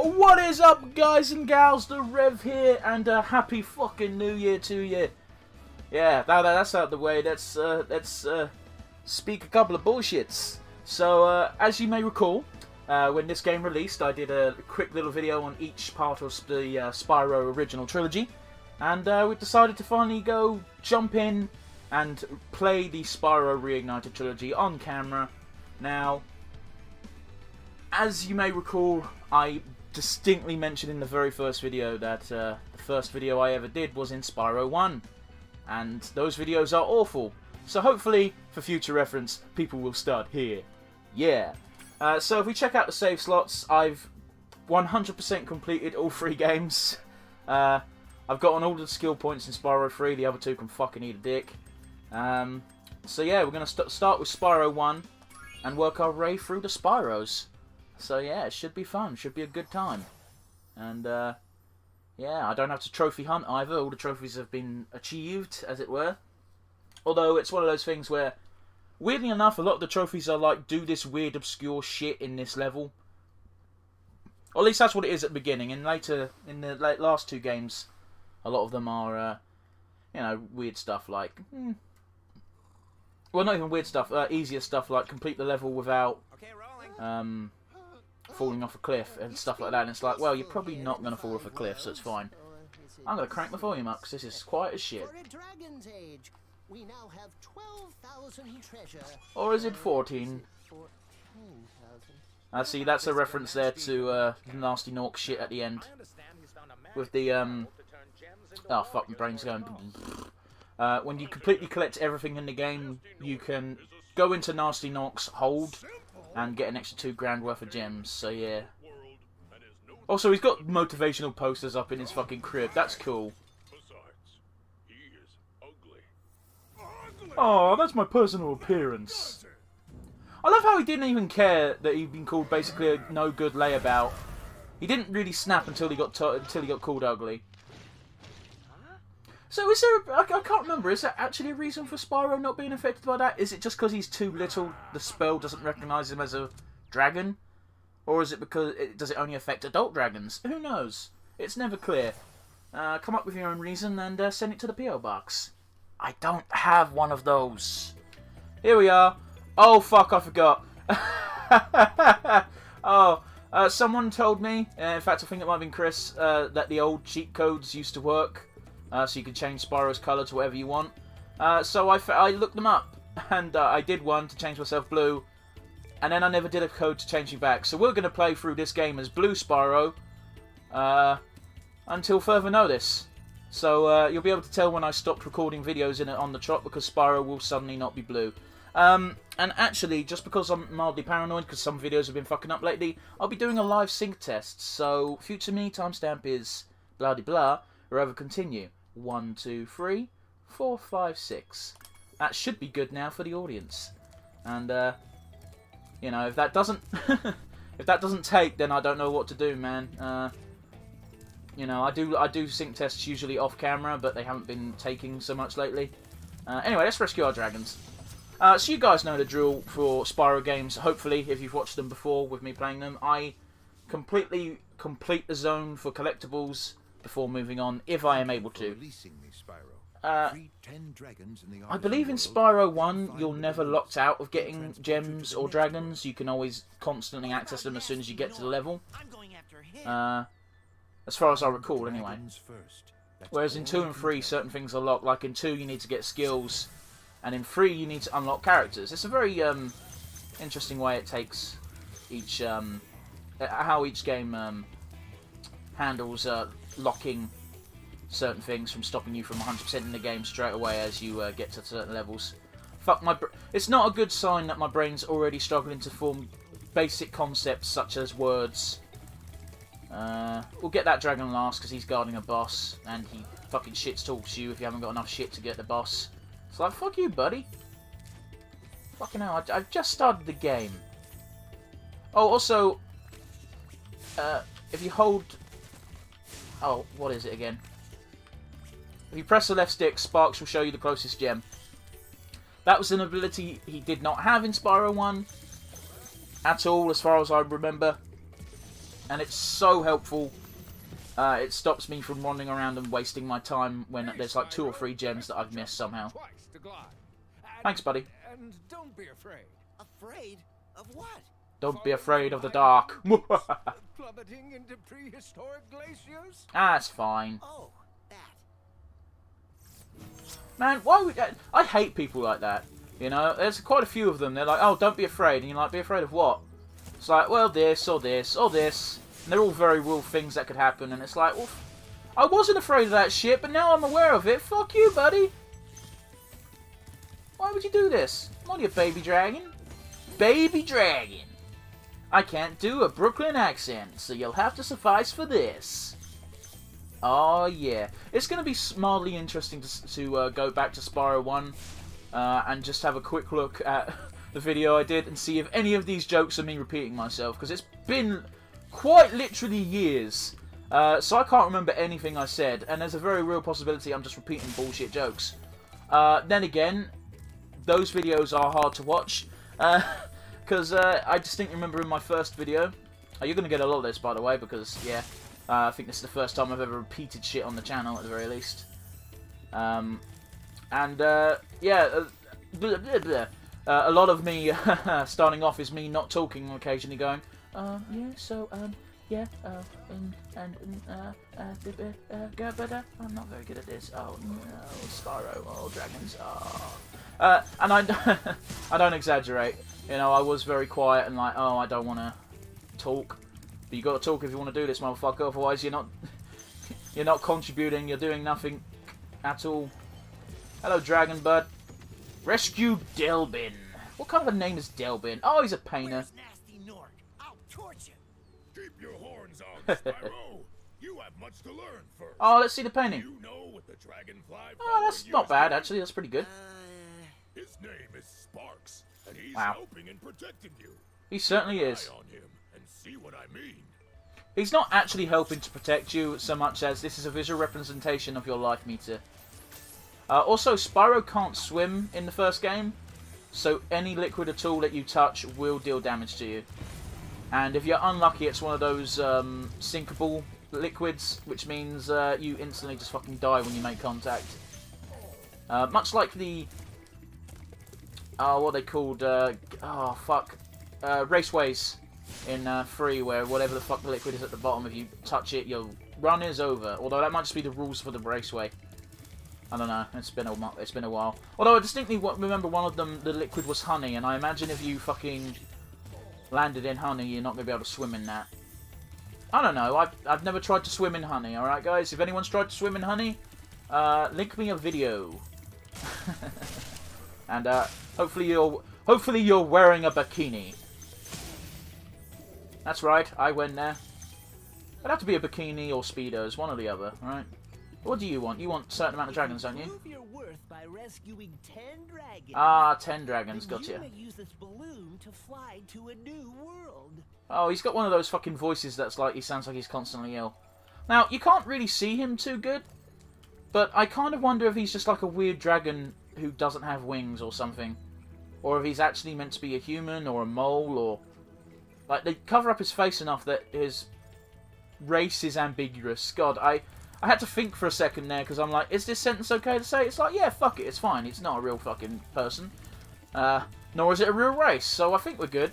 What is up, guys and gals? TheRev here, and happy fucking New Year to you. Yeah, now that that's out of the way, let's speak a couple of bullshits. So, as you may recall, when this game released, I did a quick little video on each part of the Spyro original trilogy, and we decided to finally go jump in and play the Spyro Reignited Trilogy on camera. Now, as you may recall, I distinctly mentioned in the very first video that the first video I ever did was in Spyro 1, and those videos are awful. So hopefully, for future reference, people will start here. Yeah. So if we check out the save slots, I've 100% completed all 3 games. I've gotten all the skill points in Spyro 3, the other 2 can fucking eat a dick. So yeah, we're going to start with Spyro 1 and work our way through the Spyros. So yeah, it should be fun, should be a good time. And yeah, I don't have to trophy hunt either, all the trophies have been achieved, as it were. Although it's one of those things where, weirdly enough, a lot of the trophies are like, do this weird obscure shit in this level. Or at least that's what it is at the beginning, and later, in the last 2 games, a lot of them are, you know, weird stuff like... Well, not even weird stuff, easier stuff like complete the level without... falling off a cliff and stuff like that, and it's like, well, you're probably not going to fall off a cliff, so it's fine. I'm going to crank my volume up, because this is quiet as shit. We now have 12,000 treasure. Or is it 14? See, that's a reference there to Nasty Nork shit at the end. With the, oh, fuck, my brain's going... when you completely collect everything in the game, you can go into Nasty Nork's hold and get an extra 2 grand worth of gems, so yeah. Also, he's got motivational posters up in his fucking crib, that's cool. Oh, that's my personal appearance. I love how he didn't even care that he'd been called basically a no good layabout. He didn't really snap until he got called ugly. So is there? I can't remember. Is there actually a reason for Spyro not being affected by that? Is it just because he's too little? The spell doesn't recognise him as a dragon, or is it because does it only affect adult dragons? Who knows? It's never clear. Come up with your own reason and send it to the PO box. I don't have one of those. Here we are. Oh fuck! I forgot. Oh, someone told me. In fact, I think it might have been Chris. That the old cheat codes used to work. So you can change Spyro's colour to whatever you want. So I looked them up, and I did one to change myself blue, and then I never did a code to change me back. So we're going to play through this game as Blue Spyro until further notice. So you'll be able to tell when I stopped recording videos on the trot, because Spyro will suddenly not be blue. And actually, just because I'm mildly paranoid, because some videos have been fucking up lately, I'll be doing a live sync test. So future me timestamp is blah de blah. Rather continue. 1, 2, 3, 4, 5, 6. That should be good now for the audience. And you know, if that doesn't if that doesn't take, then I don't know what to do, man. You know, I do sync tests usually off camera, but they haven't been taking so much lately. Anyway, let's rescue our dragons. So you guys know the drill for Spyro games. Hopefully, if you've watched them before with me playing them, I completely complete the zone for collectibles before moving on, if I am able to. I believe in Spyro 1, you're never locked out of getting gems or dragons. You can always constantly access them as soon as you get to the level. As far as I recall, anyway. Whereas in 2 and 3, certain things are locked. Like in 2, you need to get skills, and in 3, you need to unlock characters. It's a very interesting way it takes each... how each game handles locking certain things from stopping you from 100% in the game straight away as you get to certain levels. Fuck my... It's not a good sign that my brain's already struggling to form basic concepts such as words. We'll get that dragon last because he's guarding a boss, and he fucking shit-talks you if you haven't got enough shit to get the boss. It's like, fuck you, buddy. Fucking hell, I've just started the game. Oh, also, if you hold... Oh, what is it again? If you press the left stick, Sparks will show you the closest gem. That was an ability he did not have in Spyro 1 at all, as far as I remember. and it's so helpful. It stops me from wandering around and wasting my time when there's like 2 or 3 gems that I've missed somehow. Thanks, buddy. And don't be afraid. Afraid of what? Don't be afraid of the dark. Plummeting into prehistoric glaciers? That's fine. Oh, that. Man, why would I hate people like that? You know, there's quite a few of them. They're like, oh, don't be afraid. And you're like, be afraid of what? It's like, well, this, or this, or this. And they're all very real things that could happen. And it's like, well, I wasn't afraid of that shit, but now I'm aware of it. Fuck you, buddy. Why would you do this? I'm only a baby dragon. Baby dragon. I can't do a Brooklyn accent, so you'll have to suffice for this. Oh, yeah. It's going to be mildly interesting to go back to Spyro 1 and just have a quick look at the video I did and see if any of these jokes are me repeating myself, because it's been quite literally years. So I can't remember anything I said, and there's a very real possibility I'm just repeating bullshit jokes. Then again, those videos are hard to watch, because I distinctly remember in my first video, you're going to get a lot of this, by the way, because, yeah, I think this is the first time I've ever repeated shit on the channel, at the very least. Yeah, blah, blah, blah. A lot of me starting off is me not talking and occasionally going, yeah, so, yeah, I'm not very good at this. Oh, no, Spyro, oh, dragons, oh. And I don't exaggerate. You know, I was very quiet and like, oh, I don't want to talk. But you got to talk if you want to do this, motherfucker. Otherwise, you're not contributing. You're doing nothing at all. Hello, Dragon Bud. Rescue Delbin. What kind of a name is Delbin? Oh, he's a painter. Where's Nasty Nork? I'll torch him. Keep your horns on, Spyro. You have much to learn first. Oh, let's see the painting. You know what the dragonfly. Oh, that's not bad, actually. That's pretty good. His name is Sparks, and he's Wow. helping and protecting you. He certainly is. Eye on him and see what I mean. He's not actually helping to protect you so much as this is a visual representation of your life meter. Also, Spyro can't swim in the first game, so any liquid at all that you touch will deal damage to you. And if you're unlucky, it's one of those sinkable liquids, which means you instantly just fucking die when you make contact. Much like the... what are they called? Raceways in 3, where whatever the fuck the liquid is at the bottom, if you touch it, your run is over. Although that might just be the rules for the raceway. I don't know. It's been a while. Although I distinctly remember one of them, the liquid was honey, and I imagine if you fucking landed in honey, you're not going to be able to swim in that. I don't know. I've never tried to swim in honey. All right, guys. If anyone's tried to swim in honey, link me a video. And hopefully you're wearing a bikini. That's right. I went there. It'd have to be a bikini or speedos, one or the other. All right. What do you want? You want a certain amount of dragons, don't you? Prove your worth by rescuing 10 dragons. Ah, 10 dragons, gotcha. You may use this balloon to fly to a new world. Oh, he's got one of those fucking voices that's like, he sounds like he's constantly ill. Now, you can't really see him too good, but I kind of wonder if he's just like a weird dragon who doesn't have wings or something. Or if he's actually meant to be a human or a mole, or... Like, they cover up his face enough that his race is ambiguous. God, I had to think for a second there, because I'm like, is this sentence okay to say? It's like, yeah, fuck it, it's fine. It's not a real fucking person. Nor is it a real race, so I think we're good.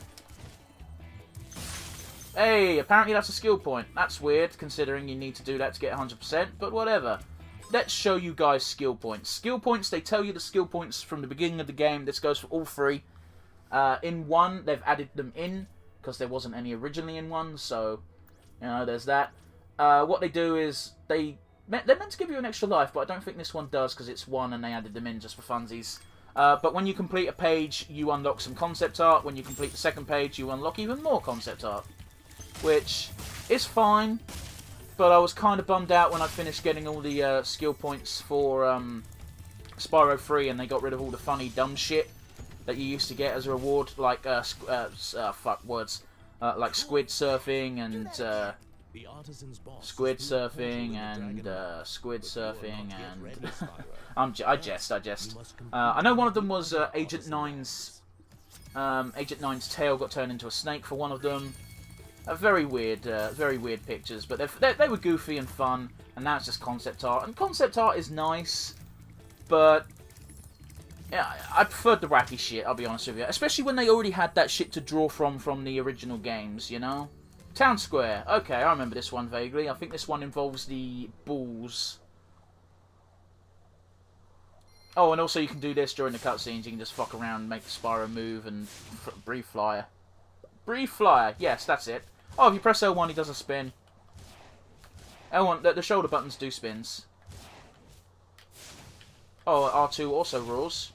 Hey, apparently that's a skill point. That's weird, considering you need to do that to get 100%, but whatever. Let's show you guys skill points. Skill points, they tell you the skill points from the beginning of the game. This goes for all 3. In 1, they've added them in, because there wasn't any originally in 1, so, you know, there's that. What they do is, they're meant to give you an extra life, but I don't think this one does, because it's 1 and they added them in just for funsies. But when you complete a page, you unlock some concept art. When you complete the second page, you unlock even more concept art. Which is fine, but I was kind of bummed out when I finished getting all the skill points for Spyro 3, and they got rid of all the funny dumb shit that you used to get as a reward, like like squid surfing and squid surfing and I jest. I know one of them was Agent 9's tail got turned into a snake for one of them. Very weird pictures, but they were goofy and fun, and now it's just concept art. And concept art is nice, but yeah, I preferred the wacky shit, I'll be honest with you. Especially when they already had that shit to draw from the original games, you know? Town Square. Okay, I remember this one vaguely. I think this one involves the balls. Oh, and also you can do this during the cutscenes. You can just fuck around, make the Spyro move, and breathe flyer. Breathe flyer. Yes, that's it. Oh, if you press L1, he does a spin. L1, the shoulder buttons do spins. Oh, R2 also roars.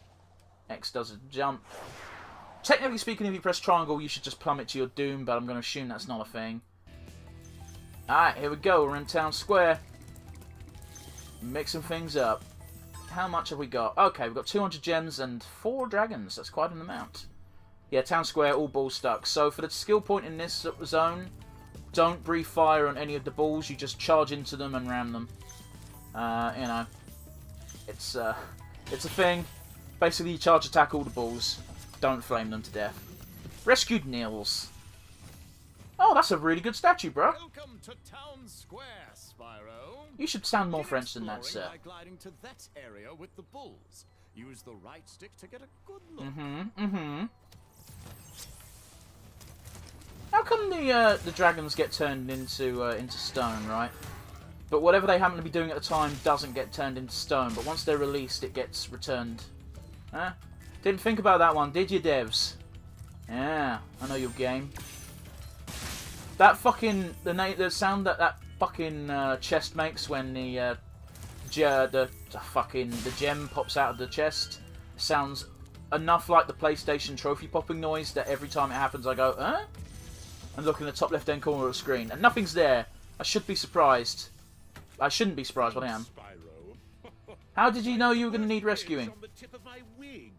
X does a jump. Technically speaking, if you press triangle, you should just plummet to your doom, but I'm going to assume that's not a thing. Alright, here we go. We're in Town Square. Mixing things up. How much have we got? Okay, we've got 200 gems and 4 dragons. That's quite an amount. Yeah, Town Square, all balls stuck. So for the skill point in this zone, don't breathe fire on any of the balls. You just charge into them and ram them. You know, it's a thing. Basically, you charge attack all the balls. Don't flame them to death. Rescued Nils. Oh, that's a really good statue, bro. Welcome to Town Square, Spyro. You should sound more French than that, sir. By gliding to that area with the bulls. Use the right stick to get a good look. How come the dragons get turned into stone, right? But whatever they happen to be doing at the time doesn't get turned into stone. But once they're released, it gets returned. Huh? Didn't think about that one, did you, devs? Yeah, I know your game. That fucking the sound that fucking chest makes when the gem pops out of the chest sounds enough like the PlayStation trophy popping noise that every time it happens I go, huh? And look in the top left hand corner of the screen, and nothing's there. I should be surprised. I shouldn't be surprised, but I am. How did you know you were going to need rescuing? On the tip of my wing.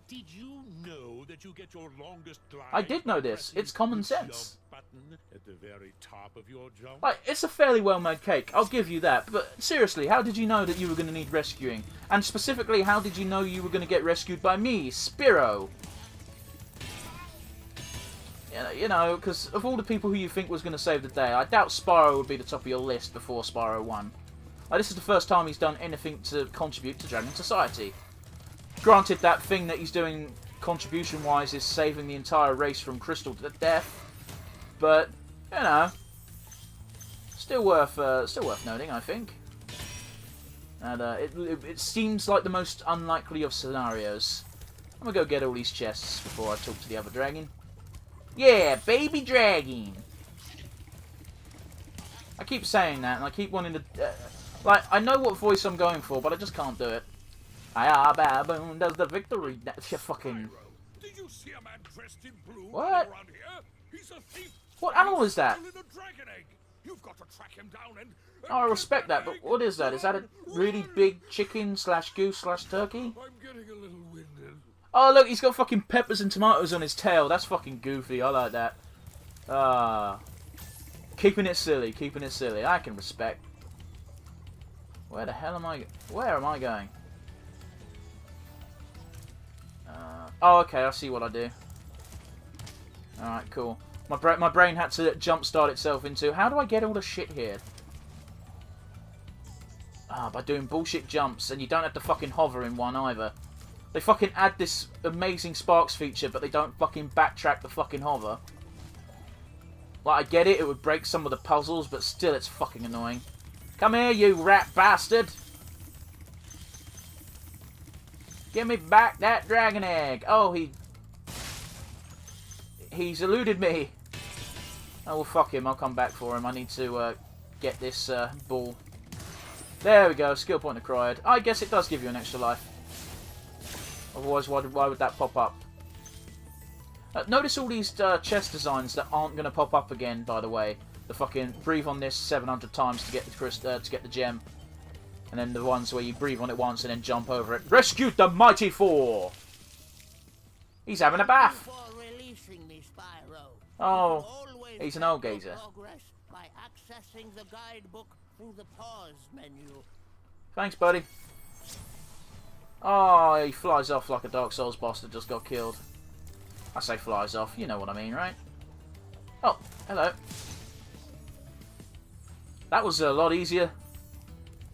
Did you know that you get your longest glide? I did know this. It's common sense. Button at the very top of your jump. Like, it's a fairly well-made cake, I'll give you that. But seriously, how did you know that you were going to need rescuing? And specifically, how did you know you were going to get rescued by me, Spyro? You know, because of all the people who you think was going to save the day, I doubt Spyro would be the top of your list before Spyro 1. Like, this is the first time he's done anything to contribute to Dragon Society. Granted, that thing that he's doing contribution-wise is saving the entire race from Crystal to death, but you know, still worth noting, I think. And it seems like the most unlikely of scenarios. I'm gonna go get all these chests before I talk to the other dragon. Yeah, baby dragon. I keep saying that, and I keep wanting to. Like, I know what voice I'm going for, but I just can't do it. Hiya, baboon, does the victory. Fucking. Did you see a man dressed in blue What? around here? He's a thief. What animal is that? Stolen a dragon egg. You've got to track him down and Oh, I respect that, but what is that? Is that a really big chicken slash goose slash turkey? I'm getting a little winded. Oh, look, he's got fucking peppers and tomatoes on his tail. That's fucking goofy. I like that. Keeping it silly, keeping it silly. I can respect. Where the hell am I? Where am I going? Oh, okay, I see what I do. Alright, cool. My brain had to jumpstart itself into, how do I get all the shit here? By doing bullshit jumps, and you don't have to fucking hover in one either. They fucking add this amazing Sparks feature, but they don't fucking backtrack the fucking hover. Like, I get it, it would break some of the puzzles, but still it's fucking annoying. Come here, you rat bastard! Give me back that dragon egg! Oh, he's eluded me! Oh, well, fuck him, I'll come back for him. I need to get this ball. There we go, skill point acquired. I guess it does give you an extra life. Otherwise, why would that pop up? Notice all these chest designs that aren't going to pop up again, by the way. The fucking breathe on this 700 times to get the gem. And then the ones where you breathe on it once and then jump over it. Rescue the mighty four! He's having a bath! For releasing me, Spyro. Oh, Always he's an old gazer. progress by accessing the guidebook through the pause menu. Thanks, buddy. Oh, he flies off like a Dark Souls boss that just got killed. I say flies off, you know what I mean, right? Oh, hello. That was a lot easier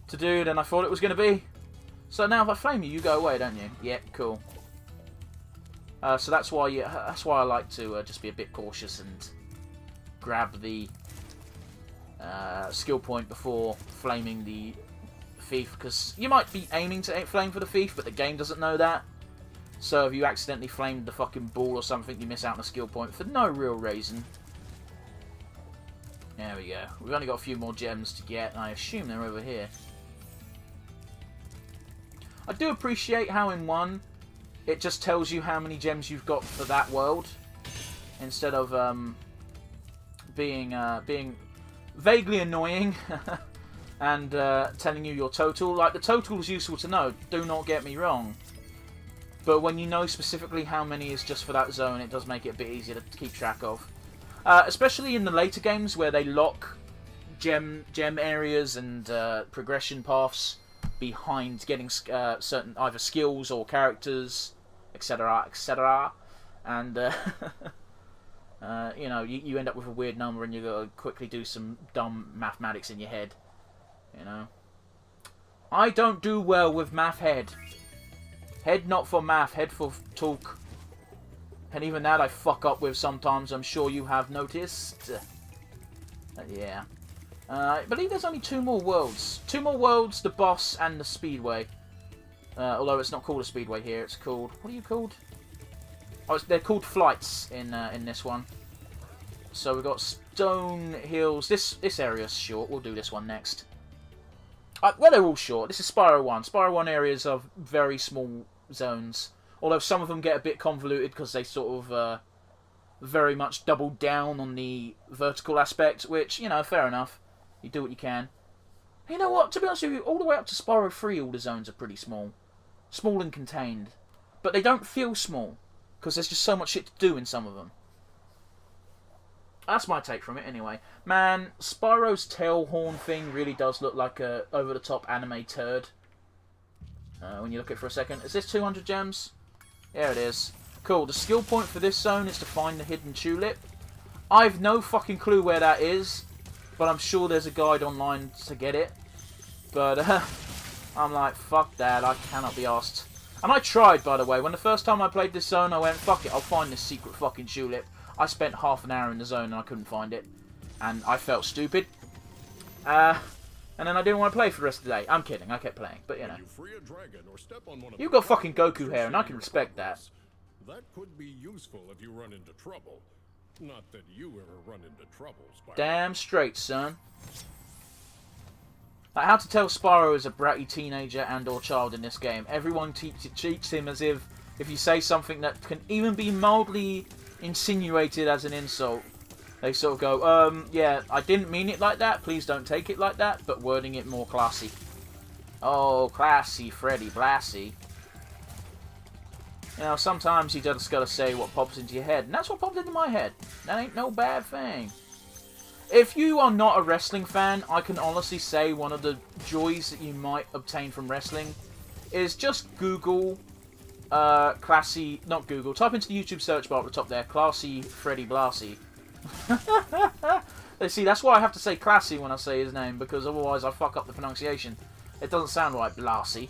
to do than I thought it was going to be. So now if I flame you, you go away, don't you? Yeah, cool. So that's why I like to just be a bit cautious and grab the skill point before flaming the thief, because you might be aiming to flame for the thief, but the game doesn't know that. So if you accidentally flamed the fucking ball or something, you miss out on a skill point for no real reason. There we go. We've only got a few more gems to get, and I assume they're over here. I do appreciate how in 1, it just tells you how many gems you've got for that world, instead of being vaguely annoying and telling you your total. Like, the total is useful to know, do not get me wrong. But when you know specifically how many is just for that zone, it does make it a bit easier to keep track of. Especially in the later games where they lock gem areas and progression paths behind getting certain either skills or characters, etc., etc. And you know, you end up with a weird number, and you gotta quickly do some dumb mathematics in your head. You know, I don't do well with math head. Head not for math, head for talk. And even that I fuck up with sometimes, I'm sure you have noticed. Yeah. I believe there's only 2 more worlds. 2 more worlds, the boss and the speedway. Although it's not called a speedway here, it's called... What are you called? Oh, they're called flights in this one. So we've got Stone Hills. This area's short. We'll do this one next. Well, they're all short. This is Spyro 1. Spyro 1 areas are very small zones. Although some of them get a bit convoluted because they sort of very much double down on the vertical aspect, which, you know, fair enough. You do what you can. You know what? To be honest with you, all the way up to Spyro 3, all the zones are pretty small. Small and contained. But they don't feel small, because there's just so much shit to do in some of them. That's my take from it, anyway. Man, Spyro's tail horn thing really does look like a over-the-top anime turd. When you look at it for a second. Is this 200 gems? There it is. Cool. The skill point for this zone is to find the hidden tulip. I've no fucking clue where that is, but I'm sure there's a guide online to get it. But I'm like, fuck that. I cannot be asked. And I tried, by the way. When the first time I played this zone, I went, fuck it, I'll find this secret fucking tulip. I spent half an hour in the zone and I couldn't find it. And I felt stupid. And then I didn't want to play for the rest of the day. I'm kidding, I kept playing, but you know. You've got fucking Goku hair, and I can respect that. That could be useful if you run into trouble. Not that you ever run into trouble, Spyro. Damn straight, son. Like, how to tell Spyro is a bratty teenager and or child in this game. Everyone treats him as if you say something that can even be mildly insinuated as an insult, they sort of go, yeah, I didn't mean it like that, please don't take it like that, but wording it more classy. Oh, classy Freddy Blassie. You know, sometimes you just gotta say what pops into your head, and that's what popped into my head. That ain't no bad thing. If you are not a wrestling fan, I can honestly say one of the joys that you might obtain from wrestling is just Google classy, not Google, type into the YouTube search bar at the top there, classy Freddy Blassie. See, that's why I have to say classy when I say his name, because otherwise I fuck up the pronunciation. It doesn't sound right, Blassie.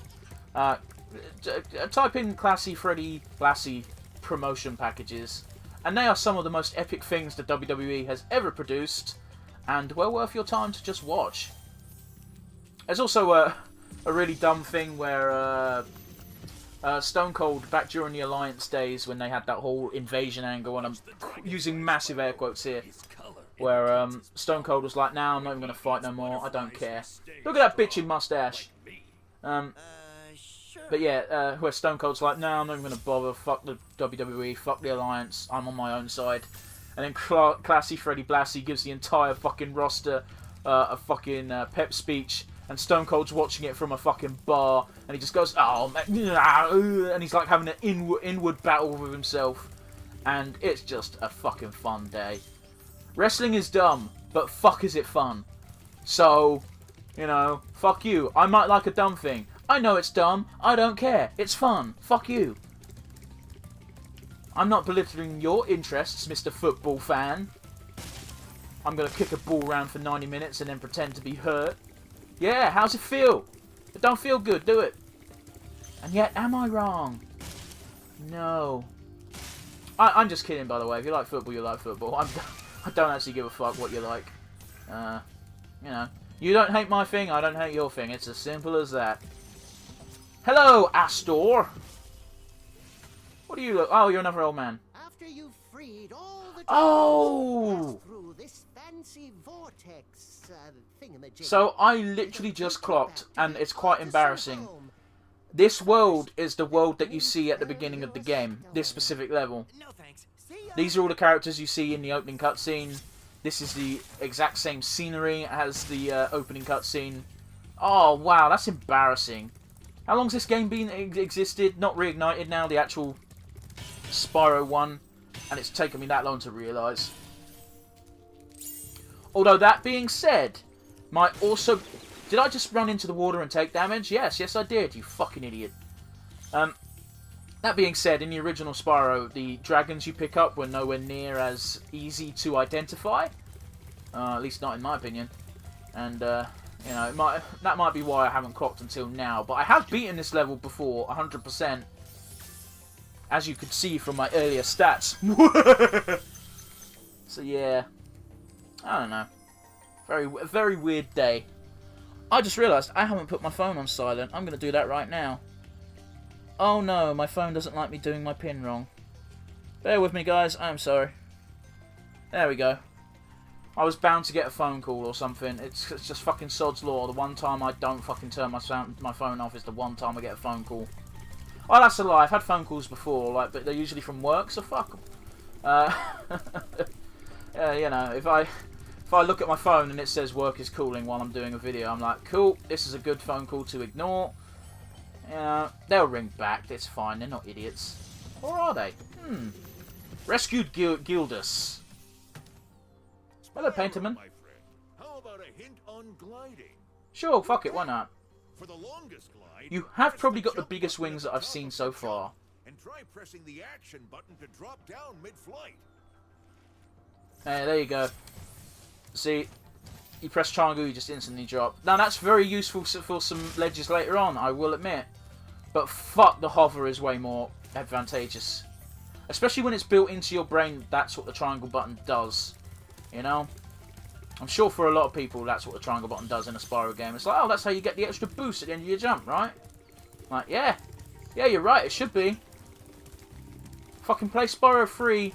Type in classy Freddy Blassie promotion packages, and they are some of the most epic things that WWE has ever produced, and well worth your time to just watch. There's also a really dumb thing where Stone Cold, back during the Alliance days when they had that whole invasion angle, and I'm using massive air quotes here, where Stone Cold was like, nah, I'm not even going to fight no more, I don't care. Look at that bitchin' mustache. But yeah, where Stone Cold's like, no, I'm not even going to bother, fuck the WWE, fuck the Alliance, I'm on my own side. And then classy Freddy Blassie gives the entire fucking roster a fucking pep speech, and Stone Cold's watching it from a fucking bar, and he just goes, oh, man, and he's like having an inward battle with himself, and it's just a fucking fun day. Wrestling is dumb, but fuck is it fun. So, you know, fuck you. I might like a dumb thing. I know it's dumb. I don't care. It's fun. Fuck you. I'm not belittling your interests, Mr. Football fan. I'm going to kick a ball around for 90 minutes and then pretend to be hurt. Yeah, how's it feel? It don't feel good, do it? And yet, am I wrong? No. I'm just kidding, by the way. If you like football, you like football. I don't actually give a fuck what you like. You know. You don't hate my thing, I don't hate your thing. It's as simple as that. Hello, Astor! What do you look... Oh, you're another old man. After you've freed all the Oh! pass through this fancy vortex thingamajig. So, I literally just clocked, and it's quite embarrassing. This world is the world that you see at the beginning of the game. This specific level. No thanks. See ya. These are all the characters you see in the opening cutscene. This is the exact same scenery as the opening cutscene. Oh, wow, that's embarrassing. How long's this game been existed? Not Reignited now, the actual Spyro 1. And it's taken me that long to realise. Although, that being said, might also... Did I just run into the water and take damage? Yes, I did, you fucking idiot. That being said, in the original Spyro, the dragons you pick up were nowhere near as easy to identify. At least not in my opinion. And, you know, that might be why I haven't clocked until now. But I have beaten this level before, 100%. As you could see from my earlier stats. So, yeah. I don't know. A very weird day. I just realised I haven't put my phone on silent. I'm going to do that right now. Oh no, my phone doesn't like me doing my pin wrong. Bear with me, guys. I'm sorry. There we go. I was bound to get a phone call or something. It's just fucking sod's law. The one time I don't fucking turn my phone off is the one time I get a phone call. Oh, that's a lie. I've had phone calls before, like, but they're usually from work, so fuck them. Yeah, you know, if I look at my phone and it says work is calling while I'm doing a video, I'm like, cool, this is a good phone call to ignore. They'll ring back, it's fine, they're not idiots. Or are they? Rescued Gildas. Hello, Painterman. My friend, how about a hint on gliding? Sure, fuck it, why not? For the longest glide, You have press probably got the jump biggest button wings at that the I've seen top so of the far. jump, and try pressing the action button to drop down mid-flight. There you go. See, you press triangle, you just instantly drop. Now that's very useful for some ledges later on, I will admit. But fuck, the hover is way more advantageous. Especially when it's built into your brain, that's what the triangle button does. You know? I'm sure for a lot of people that's what the triangle button does in a Spyro game. It's like, oh, that's how you get the extra boost at the end of your jump, right? Like, yeah. Yeah, you're right, it should be. Fucking play Spyro 3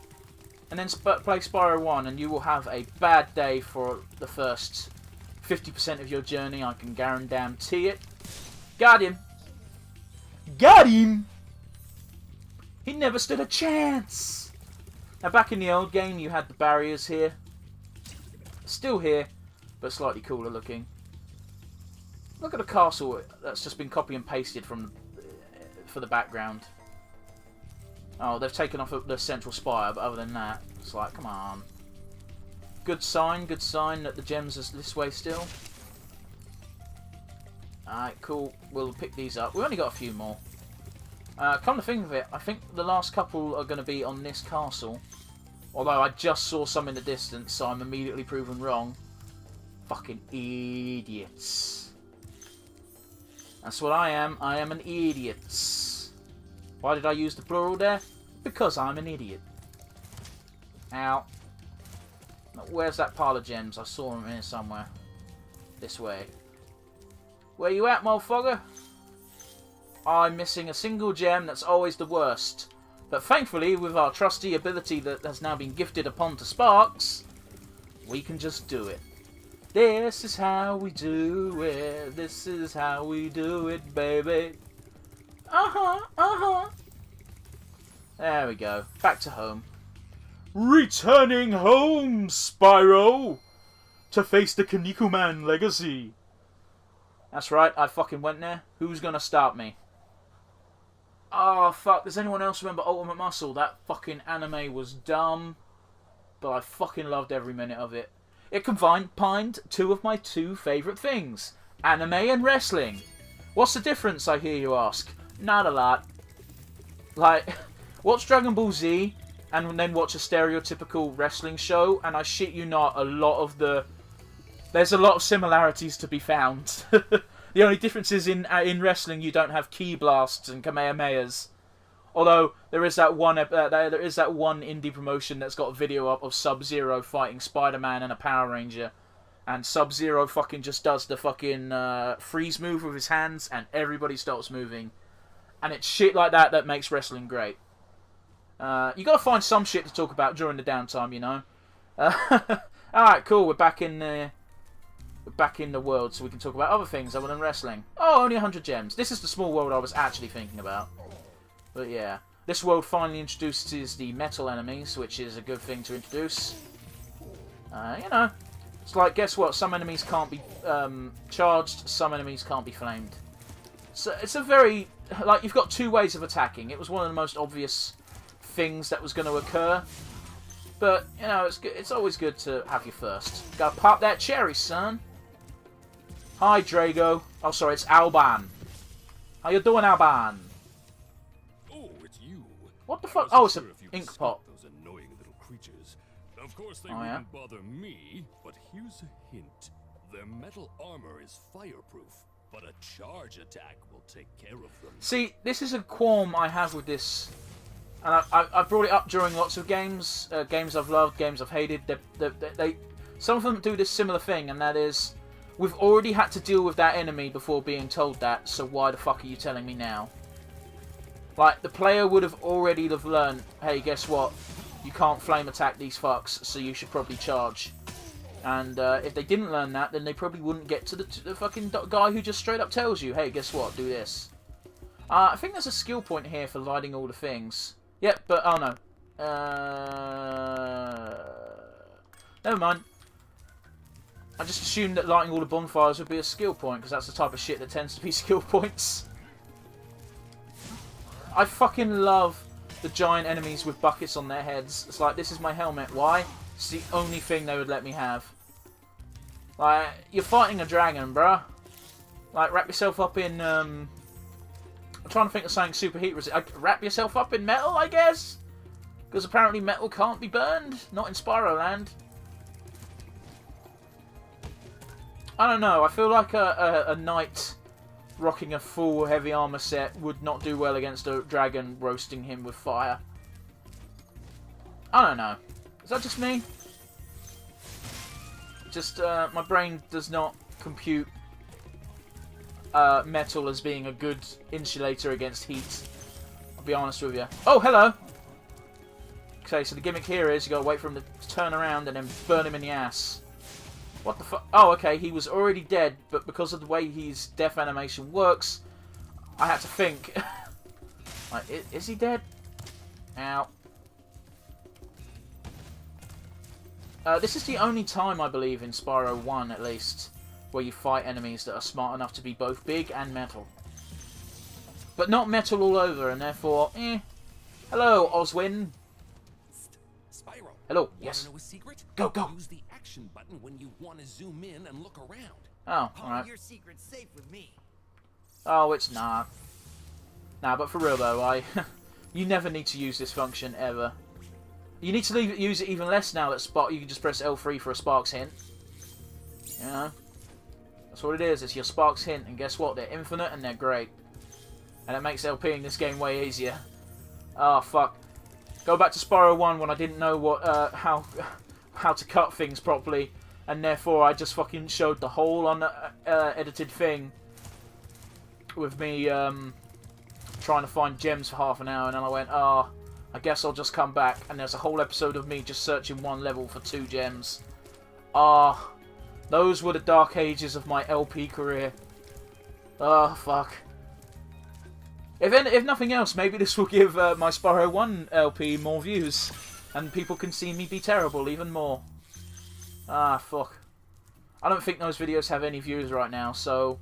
and then play Spyro 1 and you will have a bad day for the first 50% of your journey, I can guarantee it. Got him! Got him! He never stood a chance! Now back in the old game you had the barriers here. Still here, but slightly cooler looking. Look at the castle that's just been copy and pasted from for the background. Oh, they've taken off the central spire, but other than that, it's like, come on. Good sign that the gems are this way still. Alright, cool. We'll pick these up. We've only got a few more. Come to think of it, I think the last couple are going to be on this castle. Although I just saw some in the distance, so I'm immediately proven wrong. Fucking idiots. That's what I am. I am an idiot. Why did I use the plural there? Because I'm an idiot. Ow. Where's that pile of gems? I saw them here somewhere. This way. Where you at, motherfucker? I'm missing a single gem. That's always the worst. But thankfully, with our trusty ability that has now been gifted upon to Sparks, we can just do it. This is how we do it. This is how we do it, baby. There we go. Back to home. Returning home, Spyro! To face the Kaneko Man legacy. That's right, I fucking went there. Who's gonna stop me? Oh, fuck. Does anyone else remember Ultimate Muscle? That fucking anime was dumb, but I fucking loved every minute of it. It combined two of my two favourite things. Anime and wrestling. What's the difference, I hear you ask? Not a lot. Like, watch Dragon Ball Z and then watch a stereotypical wrestling show, and I shit you not, there's a lot of similarities to be found. The only difference is in wrestling you don't have ki blasts and kamehamehas. Although there is that one indie promotion that's got a video up of Sub-Zero fighting Spider-Man and a Power Ranger, and Sub-Zero fucking just does the fucking freeze move with his hands, and everybody stops moving, and it's shit like that that makes wrestling great. You gotta find some shit to talk about during the downtime, you know. Alright, cool. We're back in the world, so we can talk about other things other than wrestling. Oh, only 100 gems. This is the small world I was actually thinking about. But yeah, this world finally introduces the metal enemies, which is a good thing to introduce. You know, it's like, guess what? Some enemies can't be charged, some enemies can't be flamed. So it's a very, like, you've got two ways of attacking. It was one of the most obvious things that was going to occur. But, you know, it's always good to have you first. Gotta pop that cherry, son. Hi, Drago. Oh, sorry, it's Alban. How you doing, Alban? Oh, it's you. What the fuck? Oh, it's an ink pot. Those annoying little creatures. Of course they Oh, yeah? wouldn't bother me, but here's a hint. Their metal armor is fireproof, but a charge attack will take care of them. See, this is a qualm I have with this. And I've brought it up during lots of games. Games I've loved, games I've hated. Some of them do this similar thing, and that is, we've already had to deal with that enemy before being told that, so why the fuck are you telling me now? Like, the player would have already learned, hey, guess what? You can't flame attack these fucks, so you should probably charge. And if they didn't learn that, then they probably wouldn't get to the fucking guy who just straight up tells you, hey, guess what? Do this. I think there's a skill point here for lighting all the things. Yep, but, oh no. Never mind. I just assumed that lighting all the bonfires would be a skill point, because that's the type of shit that tends to be skill points. I fucking love the giant enemies with buckets on their heads. It's like, this is my helmet. Why? It's the only thing they would let me have. Like, you're fighting a dragon, bruh. Like, wrap yourself up in, I'm trying to think of something super heat resistant. Wrap yourself up in metal, I guess? Because apparently metal can't be burned. Not in Spyro Land. I don't know. I feel like a knight rocking a full heavy armor set would not do well against a dragon roasting him with fire. I don't know. Is that just me? Just, my brain does not compute metal as being a good insulator against heat. I'll be honest with you. Oh, hello! Okay, so the gimmick here is you gotta wait for him to turn around and then burn him in the ass. What the fuck? Oh, okay, he was already dead, but because of the way his death animation works, I had to think. Like, is he dead? Ow. This is the only time, I believe, in Spyro 1, at least, where you fight enemies that are smart enough to be both big and metal. But not metal all over, and therefore, eh. Hello, Oswin. Spyro. Hello, yes. Wanna know a secret? Go, go. Use the action button when you want to zoom in and look around. Oh, alright. Your secret's safe with me. Oh, it's not. Nah, but for real though, you never need to use this function, ever. You need to use it even less now that you can just press L3 for a Sparks hint. You know? That's what it is, it's your Sparks hint, and guess what? They're infinite and they're great. And it makes LPing this game way easier. Oh, fuck. Go back to Spyro 1 when I didn't know what, how to cut things properly, and therefore I just fucking showed the whole edited thing with me trying to find gems for half an hour, and then I went, oh, I guess I'll just come back, and there's a whole episode of me just searching one level for 2 gems. Ah, those were the dark ages of my LP career. Oh, fuck. If nothing else, maybe this will give my Spyro 1 LP more views, and people can see me be terrible even more. Ah, fuck. I don't think those videos have any views right now, so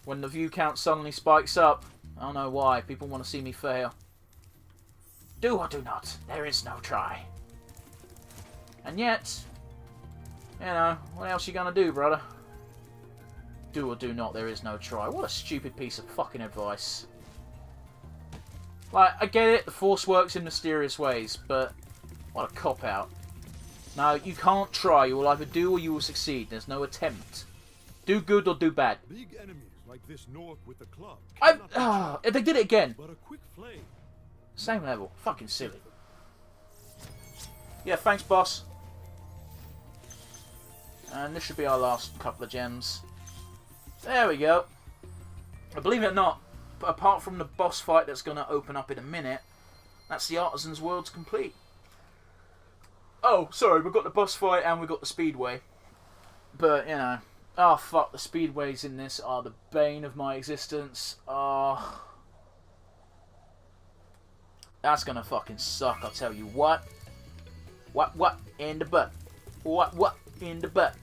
when the view count suddenly spikes up, I don't know why, people want to see me fail. Do or do not, there is no try. And yet, you know, what else you gonna do, brother? Do or do not, there is no try. What a stupid piece of fucking advice. Like, I get it, the Force works in mysterious ways, but what a cop-out. No, you can't try. You will either do or you will succeed. There's no attempt. Do good or do bad. Big enemies like this Nork with the club. They did it again. But a quick flame. Same level. Fucking silly. Yeah, thanks, boss. And this should be our last couple of gems. There we go. Believe it or not, but apart from the boss fight that's going to open up in a minute, that's the Artisan's World's complete. Oh, sorry, we've got the boss fight and we've got the Speedway. But, you know. Oh, fuck, the Speedways in this are the bane of my existence. Oh. That's going to fucking suck, I'll tell you what. What in the butt? What in the butt?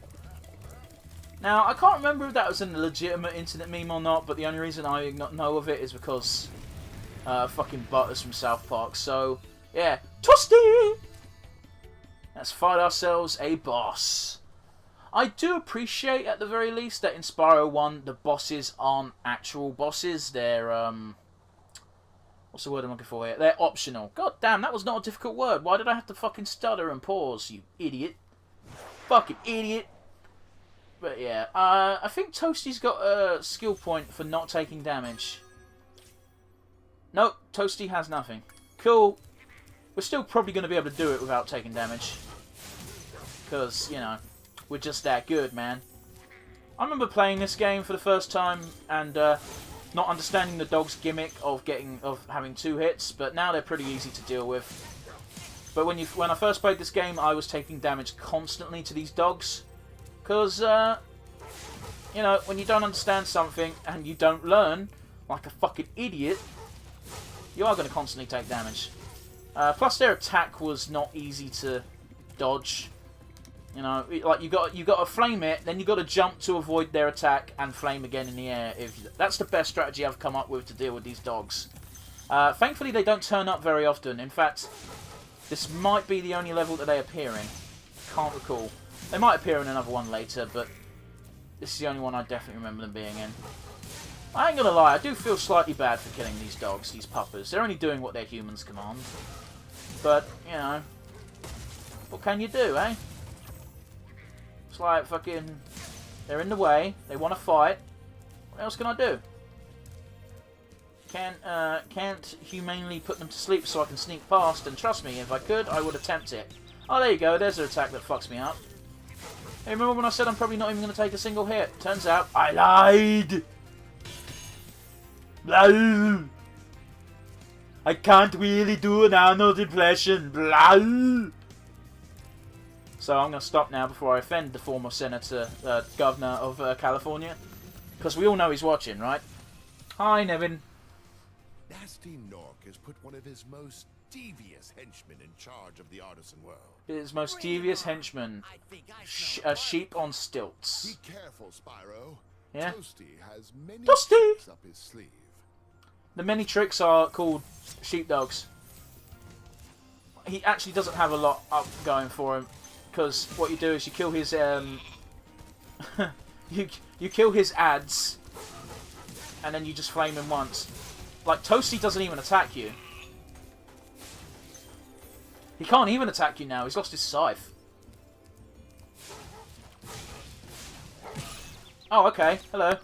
Now, I can't remember if that was a legitimate internet meme or not, but the only reason I know of it is because fucking Butters from South Park. So, yeah. Toasty! Let's fight ourselves a boss. I do appreciate, at the very least, that in Spyro 1, the bosses aren't actual bosses. They're, what's the word I'm looking for here? They're optional. God damn, that was not a difficult word. Why did I have to fucking stutter and pause, you idiot? Fucking idiot. But yeah, I think Toasty's got a skill point for not taking damage. Nope, Toasty has nothing. Cool. We're still probably going to be able to do it without taking damage. Because, you know, we're just that good, man. I remember playing this game for the first time and not understanding the dog's gimmick of having 2 hits, but now they're pretty easy to deal with. But when I first played this game, I was taking damage constantly to these dogs. Because, you know, when you don't understand something and you don't learn, like a fucking idiot, you are going to constantly take damage. Plus, their attack was not easy to dodge. You know, like you got to flame it, then you got to jump to avoid their attack and flame again in the air. That's the best strategy I've come up with to deal with these dogs. Thankfully, they don't turn up very often. In fact, this might be the only level that they appear in. Can't recall. They might appear in another one later, but this is the only one I definitely remember them being in. I ain't gonna lie, I do feel slightly bad for killing these dogs, these puppers. They're only doing what their humans command. But, you know, what can you do, eh? It's like fucking, they're in the way, they want to fight. What else can I do? Can't humanely put them to sleep so I can sneak past, and trust me, if I could, I would attempt it. Oh, there you go, there's an attack that fucks me up. Hey, remember when I said I'm probably not even going to take a single hit? Turns out, I lied! Blah. I can't really do an Arnold impression. Blah. So I'm going to stop now before I offend the former Senator, Governor of California. Because we all know he's watching, right? Hi, Nevin. Nasty Nork has put one of his most devious henchmen in charge of the artisan world. His most devious henchman. A sheep on stilts. Be careful, Spyro. Yeah? Toasty has many Toasty! tricks up his sleeve. The many tricks are called sheepdogs. He actually doesn't have a lot up going for him. Because what you do is you kill his you kill his ads, and then you just flame him once. Like, Toasty doesn't even attack you. He can't even attack you now. He's lost his scythe. Oh, okay. Hello.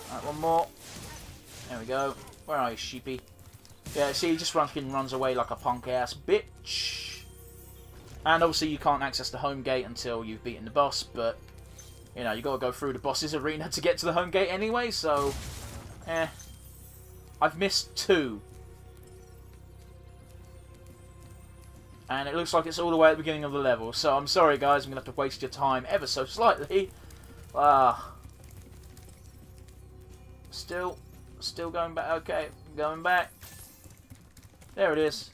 Alright, one more. There we go. Where are you, sheepy? Yeah, see, he just runs away like a punk-ass bitch. And obviously you can't access the home gate until you've beaten the boss, but, you know, you got to go through the boss's arena to get to the home gate anyway, so, I've missed 2. And it looks like it's all the way at the beginning of the level, so I'm sorry guys, I'm going to have to waste your time ever so slightly. Still going back, okay, going back. There it is.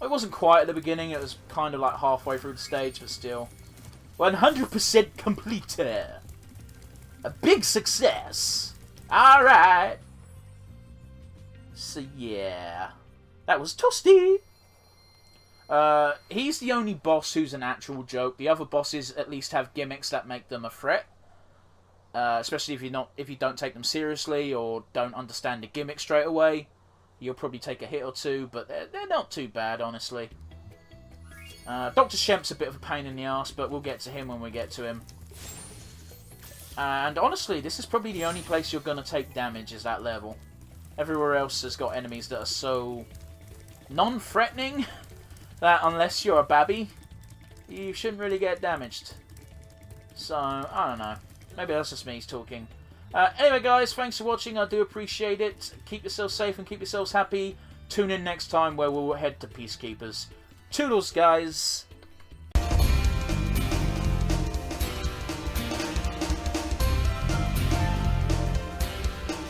It wasn't quite at the beginning, it was kind of like halfway through the stage, but still. 100% completed. A big success. Alright. So yeah. That was Toasty. He's the only boss who's an actual joke. The other bosses at least have gimmicks that make them a threat. especially if you don't take them seriously or don't understand the gimmick straight away. You'll probably take a hit or two, but they're not too bad, honestly. Dr. Shemp's a bit of a pain in the ass, but we'll get to him when we get to him. And honestly, this is probably the only place you're going to take damage is that level. Everywhere else has got enemies that are so non-threatening that unless you're a babby, you shouldn't really get damaged. So, I don't know. Maybe that's just me talking. Anyway, guys, thanks for watching. I do appreciate it. Keep yourselves safe and keep yourselves happy. Tune in next time where we'll head to Peacekeepers. Toodles, guys.